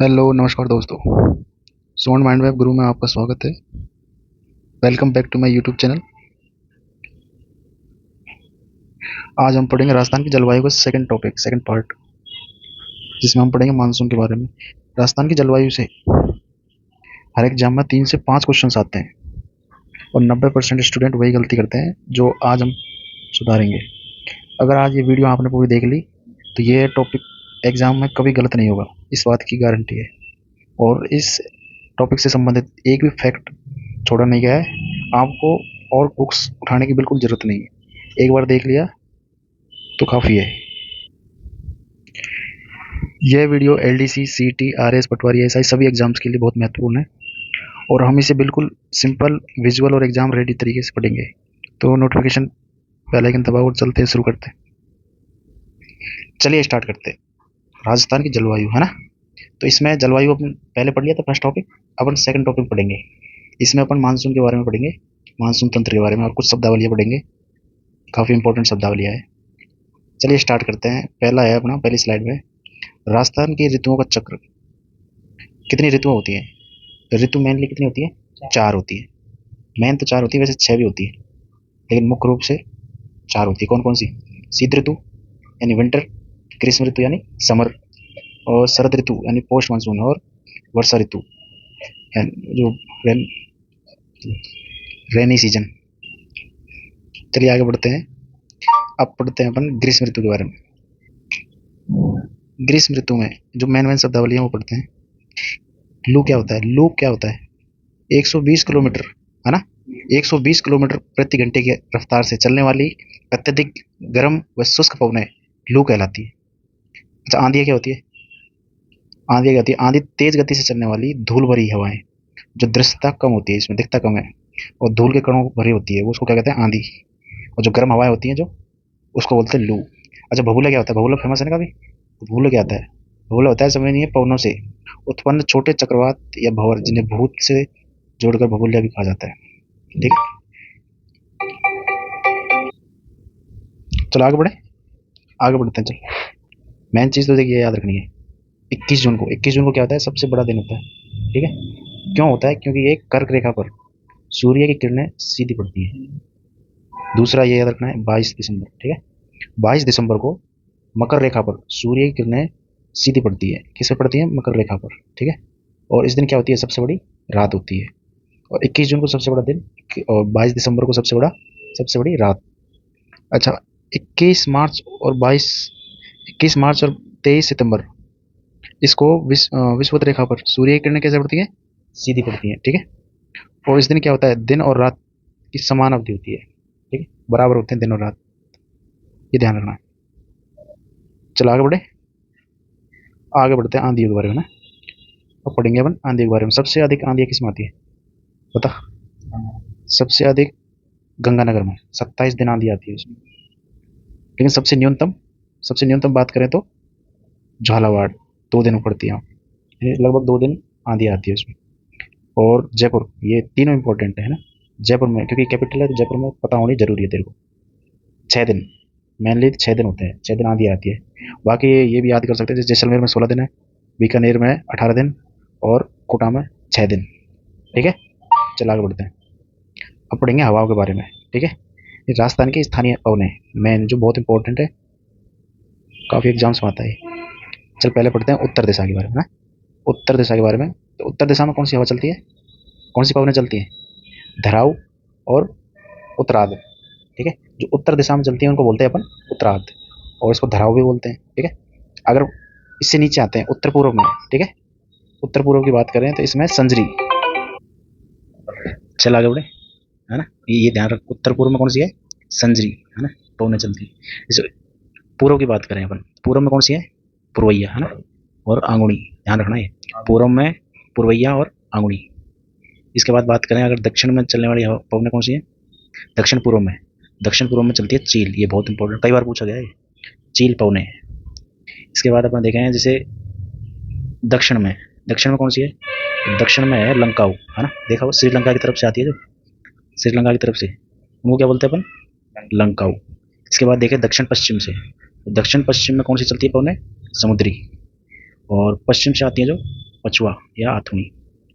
Hello नमस्कार दोस्तों। Sound mind web गुरु में आपका स्वागत है। Welcome back to my YouTube channel. आज हम पढ़ेंगे राजस्थान की जलवायु का सेकंड टॉपिक, सेकंड पार्ट, जिसमें हम पढ़ेंगे मानसून के बारे में। राजस्थान की जलवायु से हर एग्जाम में 3 से 5 क्वेश्चन आते हैं और 90% स्टूडेंट वही गलती करते हैं जो आज हम सुधारेंगे। अगर आज ये वीडियो आपने पूरी देख ली तो ये टॉपिक एग्जाम में कभी गलत नहीं होगा, इस बात की गारंटी है। और इस टॉपिक से संबंधित एक भी फैक्ट छोड़ा नहीं गया है। आपको और बुक्स उठाने की बिल्कुल ज़रूरत नहीं है, एक बार देख लिया तो काफ़ी है। यह वीडियो एलडीसी, सीटी, आरएस, पटवारी, एसआई सभी एग्जाम्स के लिए बहुत महत्वपूर्ण है और हम इसे बिल्कुल सिंपल, विजुअल और एग्जाम रेडी तरीके से पढ़ेंगे। तो नोटिफिकेशन बेल आइकन दबाओ और चलते हैं, शुरू करते हैं। चलिए स्टार्ट करते हैं। राजस्थान की जलवायु है ना, तो इसमें जलवायु अपन पहले पढ़ लिया था फर्स्ट टॉपिक। अपन सेकंड टॉपिक पढ़ेंगे। इसमें अपन मानसून के बारे में पढ़ेंगे, मानसून तंत्र के बारे में, और कुछ शब्दावलियाँ पढ़ेंगे। काफ़ी इंपॉर्टेंट शब्दावलियाँ है। चलिए स्टार्ट करते हैं। पहला है अपना, पहली स्लाइड में, राजस्थान की ऋतुओं का चक्र। कितनी ऋतुएं होती हैं? ऋतु मेनली कितनी होती है? 4 होती है। मेन तो 4 होती है, वैसे 6 भी होती है, लेकिन मुख्य रूप से 4 होती है। कौन कौन सी? शीत ऋतु यानी विंटर, ग्रीष्म ऋतु यानी समर, और शरद ऋतु यानी पोस्ट मानसून, और वर्षा ऋतु यानी जो रेन रेनी सीजन। चलिए आगे बढ़ते हैं। अब पढ़ते हैं अपन ग्रीष्म ऋतु के बारे में। ग्रीष्म ऋतु में जो मेन मेन शब्दावली है वो पढ़ते हैं। लू क्या होता है? लू क्या होता है? 120 किलोमीटर, है ना, 120 किलोमीटर प्रति घंटे की रफ्तार से चलने वाली अत्यधिक गर्म व शुष्क पवनें लू कहलाती है। अच्छा, आंधी क्या होती है? आंधी क्या होती है? आंधी तेज गति से चलने वाली धूल भरी हवाएं, जो दृश्यता कम होती है, इसमें दिखता कम है, और धूल के कणों भरी होती है, वो उसको क्या कहते हैं? आंधी। और जो गर्म हवाएं होती हैं जो, उसको बोलते हैं लू। अच्छा, भभूला क्या होता है? भभूला फेमस है ना काफी। भभूला क्या आता है? भभूला होता है जमीनी पवनों से उत्पन्न छोटे चक्रवात या भंवर, जिन्हें भूत से जोड़कर भभूलिया भी कहा जाता है। ठीक है, चलो आगे बढ़े। आगे बढ़ते हैं, चलो। मेन चीज तो देखिए, याद रखनी है। 21 जून को, 21 जून को क्या होता है? सबसे बड़ा दिन होता है। ठीक है, क्यों होता है? क्योंकि एक कर्क रेखा पर सूर्य की किरणें सीधी पड़ती है। दूसरा ये याद रखना है, 22 दिसंबर। ठीक है, 22 दिसंबर को मकर रेखा पर सूर्य की किरणें सीधी पड़ती है। किस पे पड़ती है? मकर रेखा पर। ठीक है, और इस दिन क्या होती है? सबसे बड़ी रात होती है। और 21 जून को सबसे बड़ा दिन, और 22 दिसंबर को सबसे बड़ी रात। अच्छा, 21 मार्च और 23 सितंबर, इसको विषुवत रेखा पर सूर्य की किरणें कैसे पड़ती है? सीधी पड़ती है। ठीक है, और इस दिन क्या होता है? दिन और रात की समान अवधि होती है। ठीक है, बराबर होते हैं दिन और रात, ये ध्यान रखना है। चलो आगे बढ़े। आगे बढ़ते हैं आंधियों के बारे में ना। अब पढ़ेंगे अपन आंधी के बारे में। सबसे अधिक आंधी किस में आती है? बता। सबसे अधिक गंगानगर में 27 दिन आंधी आती है उसमें। लेकिन सबसे न्यूनतम बात करें तो झालावाड़ 2 दिन पड़ती है, लगभग 2 दिन आंधी आती है उसमें। और जयपुर, ये तीनों इंपॉर्टेंट है ना। जयपुर में, क्योंकि कैपिटल है, तो जयपुर में पता होनी जरूरी है तेरे को। 6 दिन, मेनली 6 दिन होते हैं, 6 दिन आंधी आती है। बाकी ये भी याद कर सकते हैं, जैसे जैसलमेर में 16 दिन है, बीकानेर में 18 दिन, और कोटा में 6 दिन। ठीक है, चल आगे बढ़ते हैं। अब पढ़ेंगे हवाओं के बारे में। ठीक है, ये राजस्थान की स्थानीय पवनें, मेन जो बहुत इंपॉर्टेंट है, काफ़ी एग्जाम्स में आता है। चल पहले पढ़ते हैं उत्तर दिशा के बारे में ना। उत्तर दिशा के बारे में, तो उत्तर दिशा में कौन सी हवा चलती है? कौन सी पवनें चलती हैं? धराव और उत्तरार्ध। ठीक है, जो उत्तर दिशा में चलती है उनको बोलते हैं अपन उत्तरार्ध, और इसको धराव भी बोलते हैं। ठीक है, अगर इससे नीचे आते हैं उत्तर पूर्व में। ठीक है, उत्तर पूर्व की बात करें तो इसमें संजरी। चल आगे बढ़े, है ना। ये ध्यान रख, उत्तर पूर्व में कौन सी है? संजरी, है ना, पवनें चलती है। जैसे पूर्व की बात करें अपन, पूर्व में कौन सी है? पुरवैया, है ना, और आंगुड़ी। ध्यान रखना है, पूर्व में पुरवैया और आंगुड़ी। इसके बाद बात करें अगर दक्षिण में चलने वाली पवनें कौन सी है? दक्षिण पूर्व में चलती है चील। ये बहुत इंपॉर्टेंट, कई बार पूछा गया है, चील पवनें। इसके बाद अपन देखें जैसे दक्षिण में कौन सी है? दक्षिण में है लंकाऊ, है ना, देखा वो श्रीलंका की तरफ से आती है, जो श्रीलंका की तरफ से, उनको क्या बोलते हैं अपन? लंकाऊ। इसके बाद देखें दक्षिण पश्चिम से, दक्षिण पश्चिम में कौन सी चलती है पवनें? समुद्री। और पश्चिम से आती है जो पछुआ या अथुनी,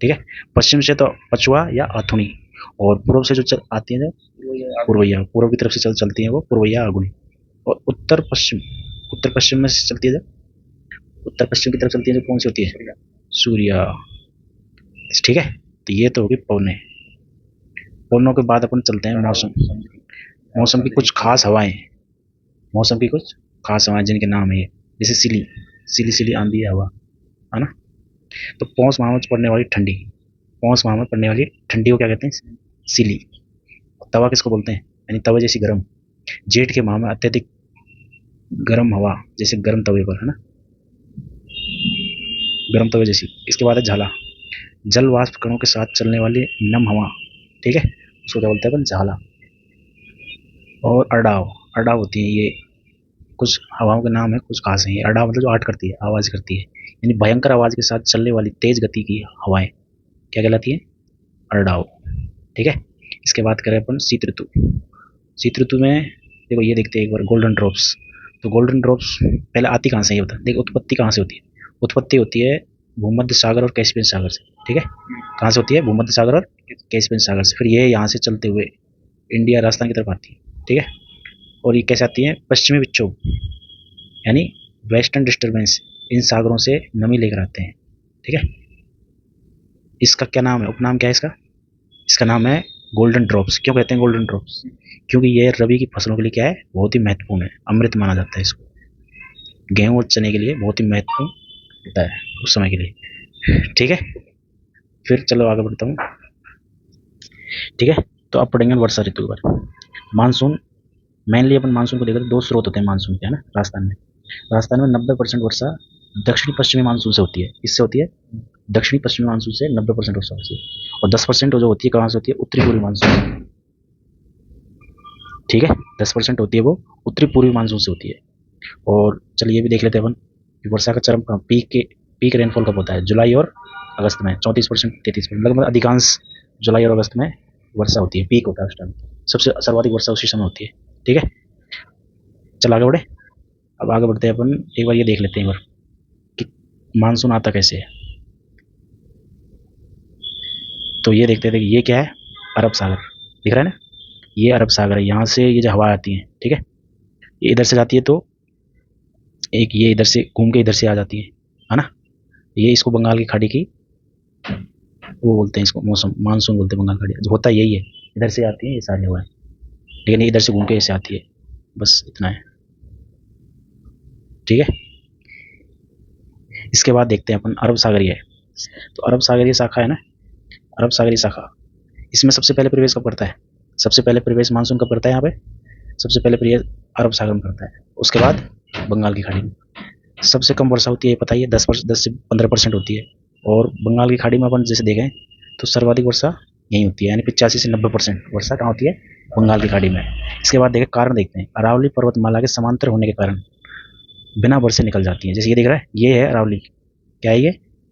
ठीक है। पश्चिम से तो पछुआ या अथुनी, और पूर्व से जो आती है जो पूर्वैया, पूर्व की तरफ से चलती है वो पूर्वैया अगुनी, और उत्तर पश्चिम में से चलती है जो उत्तर पश्चिम की तरफ चलती है जो कौन सी होती है, सूर्या, ठीक है। तो ये तो होगी पौने। पौनों के बाद अपन चलते हैं मौसम। मौसम की कुछ खास हवाएं, मौसम की कुछ खास हवाएं जिनके नाम है ये, जैसे सिली, सिली सिली आंधी है हवा, है ना। तो पौष माह में पड़ने वाली ठंडी, पौष माह में पड़ने वाली ठंडी को क्या कहते हैं, सिली। तवा किसको बोलते हैं, यानी तवे जैसी गर्म। जेठ के माह में अत्यधिक गर्म हवा, जैसे गर्म तवे पर, है ना, गर्म तवे जैसी। इसके बाद है झाला, जल वाष्प कणों के साथ चलने वाली नम हवा, ठीक है, उसको क्या बोलते हैं अपन, झाला। और अडाव, अडाव होती है ये, कुछ हवाओं के नाम है, कुछ खास है ये। अडाव मतलब जो आट करती है, आवाज़ करती है, यानी भयंकर आवाज़ के साथ चलने वाली तेज गति की हवाएं क्या कहलाती है, अडाव, ठीक है। इसके बाद करें अपन शीत ऋतु। शीत ऋतु में देखो ये देखते हैं एक बार गोल्डन ड्रॉप्स। तो गोल्डन ड्रॉप्स पहले आती कहाँ से ये बता, देखो उत्पत्ति कहाँ से होती है, उत्पत्ति होती है भूमध्य सागर और कैस्पियन सागर से, ठीक है। कहाँ से होती है, भूमध्य सागर और कैस्पियन सागर से। फिर ये यहाँ से चलते हुए इंडिया राजस्थान की तरफ आती है, ठीक है। और ये कैसे आती है, पश्चिमी विक्षोभ यानी वेस्टर्न डिस्टर्बेंस इन सागरों से नमी लेकर आते हैं, ठीक है। इसका क्या नाम है, उपनाम क्या है इसका, इसका नाम है गोल्डन ड्रॉप्स। क्यों कहते हैं गोल्डन ड्रॉप्स, क्योंकि ये रबी की फसलों के लिए क्या है, बहुत ही महत्वपूर्ण है, अमृत माना जाता है इसको। गेहूं और चने के लिए बहुत ही महत्वपूर्ण होता है उस समय के लिए, ठीक है। फिर चलो आगे बढ़ता हूँ, ठीक है। तो अब पढ़ेंगे वर्षा ऋतु के बारे में। मानसून, मेनली अपन मानसून को देखकर दो स्रोत होते हैं मानसून के, है ना। राजस्थान में 90% वर्षा दक्षिणी पश्चिमी मानसून से होती है। इससे होती है दक्षिणी पश्चिमी मानसून से 90% वर्षा होती है, और 10% जो होती है कहाँ से होती है, उत्तरी पूर्वी मानसून, ठीक है। 10% होती है वो उत्तरी पूर्वी मानसून से होती है। और चलिए ये भी देख लेते हैं अपन कि वर्षा का चरम पीक रेनफॉल कब होता है, जुलाई और अगस्त में 34% 33%, लगभग अधिकांश जुलाई और अगस्त में वर्षा होती है, पीक होता है उस टाइम, सबसे सर्वाधिक वर्षा उसी समय होती है, ठीक है। चल आगे बढ़े। अब आगे बढ़ते हैं अपन, एक बार ये देख लेते हैं एक बार कि मानसून आता कैसे है। तो ये देखते थे कि ये क्या है, अरब सागर दिख रहा है ना, ये अरब सागर है। यहाँ से ये जो हवा आती है, ठीक है, ये इधर से जाती है, तो एक ये इधर से घूम के इधर से आ जाती है ना। ये इसको बंगाल की खाड़ी की वो बोलते हैं, इसको मौसम मानसून बोलते हैं, बंगाल खाड़ी जो होता है यही है, इधर से आती है ये सारी हवा है, लेकिन ये इधर से घूम के ऐसे आती है, बस इतना है, ठीक है। इसके बाद देखते हैं अपन अरब सागरीय है। तो अरब सागरीय शाखा है ना, अरब सागरीय शाखा, इसमें सबसे पहले प्रवेश कब करता है, सबसे पहले प्रवेश मानसून कब करता है, यहाँ पे सबसे पहले प्रवेश अरब सागर में करता है, उसके बाद बंगाल की खाड़ी में। सबसे कम वर्षा होती है पता ही है, 10 से 15% होती है। और बंगाल की खाड़ी में अपन जैसे देखें तो सर्वाधिक वर्षा यहीं होती है, यानी 85 से 90% वर्षा कहाँ होती है, बंगाल की खाड़ी में। इसके बाद देखें कारण देखते हैं, अरावली पर्वतमाला के समांतर होने के कारण बिना वर्षे निकल जाती हैं। जैसे ये दिख रहा है, ये है अरावली, क्या है ये,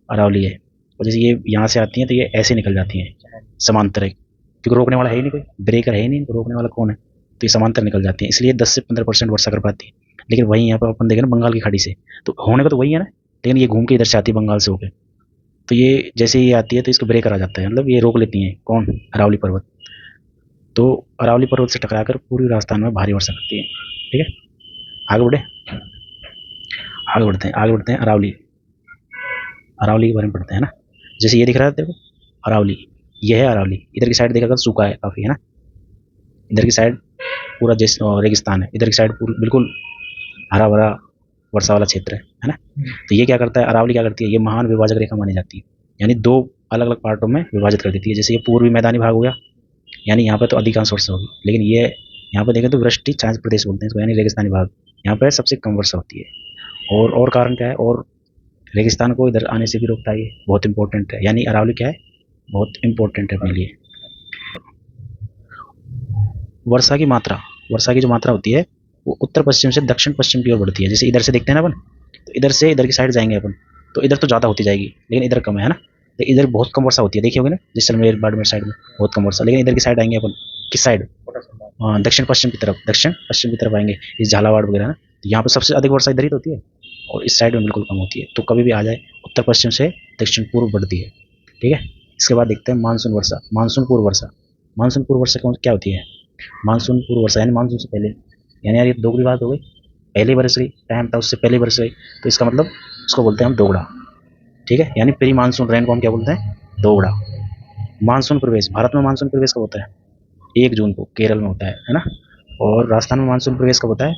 अरावली है। और जैसे ये यहाँ से आती हैं तो ये ऐसे निकल जाती हैं समांतर है, क्योंकि रोकने वाला है ही नहीं, कोई ब्रेकर है ही नहीं, रोकने वाला कौन है, तो ये समांतर निकल जाती हैं, इसलिए 10 से 15% वर्षा कर पाती है। लेकिन वहीं यहाँ पर अपन देखें ना बंगाल की खाड़ी से, तो होने का तो वही है ना, लेकिन ये घूम के इधर से आती है बंगाल से होकर, तो ये जैसे ये आती है तो इसको ब्रेकर आ जाता है, मतलब ये रोक लेती हैं, कौन, अरावली पर्वत। तो अरावली पर्वत से टकराकर पूर्वी राजस्थान में भारी वर्षा करती है, ठीक है। आगे बढ़े, आगे बढ़ते हैं अरावली, अरावली के बारे में पढ़ते हैं ना। जैसे ये दिख रहा है देखो अरावली, ये है अरावली, इधर की साइड देखा कर सूखा है काफ़ी, है ना, इधर की साइड पूरा जैसे रेगिस्तान है, इधर की साइड पूरी बिल्कुल हरा भरा वर्षा वाला क्षेत्र है ना। तो ये क्या करता है, अरावली क्या करती है, ये महान विभाजक रेखा मानी जाती है, यानी दो अलग अलग पार्टों में विभाजित कर देती है। जैसे ये पूर्वी मैदानी भाग हो गया, यानी यहाँ पर तो अधिकांश वर्षा होगी, लेकिन ये यहाँ पर देखें तो वृष्टि छाया प्रदेश बोलते हैं इसको, यानी रेगिस्तानी भाग, यहाँ पर सबसे कम वर्षा होती है। और कारण क्या है, और रेगिस्तान को इधर आने से भी रोकता है, ये बहुत इंपॉर्टेंट है, यानी अरावली क्या है, बहुत इंपॉर्टेंट है अपने लिए। वर्षा की मात्रा, वर्षा की जो मात्रा होती है वो उत्तर पश्चिम से दक्षिण पश्चिम की ओर बढ़ती है। जैसे इधर से देखते हैं ना अपन, तो इधर से इधर की साइड जाएंगे अपन, तो इधर तो ज़्यादा होती जाएगी, लेकिन इधर कम है ना। तो इधर बहुत कम वर्षा होती है, देखिए होगी ना जैसलमेर बाड़मेर साइड में बहुत कम वर्षा, लेकिन इधर की साइड आएंगे अपन, किस साइड, दक्षिण पश्चिम की तरफ, दक्षिण पश्चिम की तरफ आएंगे, इस झालावाड़ वगैरह ना, तो यहाँ पर सबसे अधिक वर्षा इधर ही तो होती है, और इस साइड में बिल्कुल कम होती है। तो कभी भी आ जाए उत्तर पश्चिम से दक्षिण पूर्व बढ़ती है। ठीक है, इसके बाद देखते हैं मानसून वर्षा, मानसून पूर्व वर्षा। मानसून पूर्व वर्षा क्या होती है? मानसून पूर्व वर्षा यानी मानसून से पहले, यानी यार ये दोगुनी बात हो गई, पहले बरस गई, टाइम था उससे पहले बरस गई, तो इसका मतलब उसको बोलते हैं हम दोगड़ा। ठीक है, यानी प्री मानसून रेन को हम क्या बोलते हैं? दोगड़ा। मानसून प्रवेश, भारत में मानसून प्रवेश कब होता है? 1 जून को केरल में होता है ना। और राजस्थान में मानसून प्रवेश कब होता है?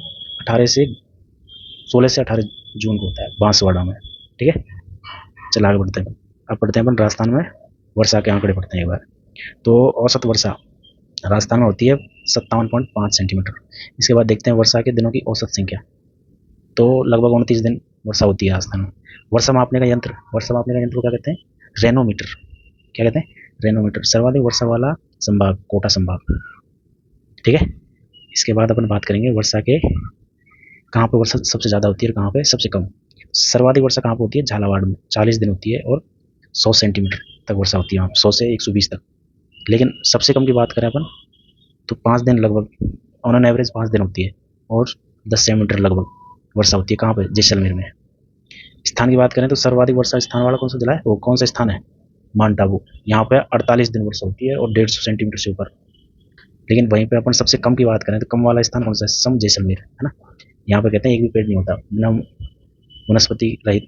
16 से 18 जून को होता है बांसवाड़ा में। ठीक है, चल आगे बढ़ते हैं। अब पढ़ते हैं अपन राजस्थान में वर्षा के आंकड़े पढ़ते हैं एक बार। तो औसत वर्षा राजस्थान में होती है 57.5 सेंटीमीटर। इसके बाद देखते हैं वर्षा के दिनों की औसत संख्या। तो लगभग 29 दिन वर्षा होती है राजस्थान में। वर्षा मापने का यंत्र को क्या कहते हैं? रेनोमीटर। क्या कहते हैं? रेनोमीटर। सर्वाधिक वर्षा वाला संभाग कोटा संभाग। ठीक है, इसके बाद अपन बात करेंगे वर्षा के कहाँ पे वर्षा सबसे ज़्यादा होती है और कहाँ पे सबसे कम। सर्वाधिक वर्षा कहाँ पे होती है? झालावाड़ में 40 दिन होती है और 100 सेंटीमीटर तक वर्षा होती है वहाँ, 100 से 120 तक। लेकिन सबसे कम की बात करें अपन तो 5 दिन लगभग, ऑन एन एवरेज 5 दिन होती है और 10 सेंटीमीटर लगभग वर्षा होती है। कहाँ पे? जैसलमेर में। स्थान की बात करें तो सर्वाधिक वर्षा स्थान वाला कौन सा जिला है? वो कौन सा स्थान है? माउंट आबू। यहाँ पे 48 दिन वर्षा होती है और 150 सेंटीमीटर से ऊपर। लेकिन वहीं पे अपन सबसे कम की बात करें तो कम वाला स्थान कौन सा है? सम जैसलमेर, है ना। यहाँ पे कहते हैं एक भी पेड़ नहीं होता, बिना वनस्पति रहित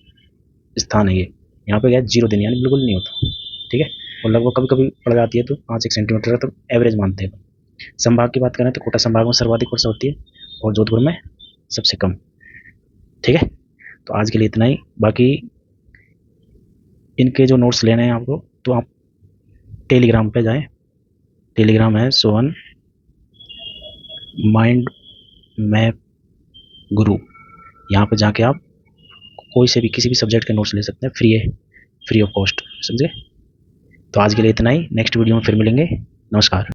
स्थान है ये। यहाँ पे क्या है? 0 दिन, यानी बिल्कुल नहीं होता। ठीक है, और लगभग कभी कभी पड़ जाती है तो 5-1 सेंटीमीटर तो एवरेज मानते हैं। संभाग की बात करें तो कोटा संभाग में सर्वाधिक वर्षा होती है और जोधपुर में सबसे कम। ठीक है, तो आज के लिए इतना ही। बाकी इनके जो नोट्स लेने हैं आपको, तो आप टेलीग्राम पे जाएं। टेलीग्राम है सोहन माइंड मैप गुरु। यहाँ पे जाके आप कोई से भी किसी भी सब्जेक्ट के नोट्स ले सकते हैं, फ्री है, फ्री ऑफ कॉस्ट। समझे? तो आज के लिए इतना ही, नेक्स्ट वीडियो में फिर मिलेंगे। नमस्कार।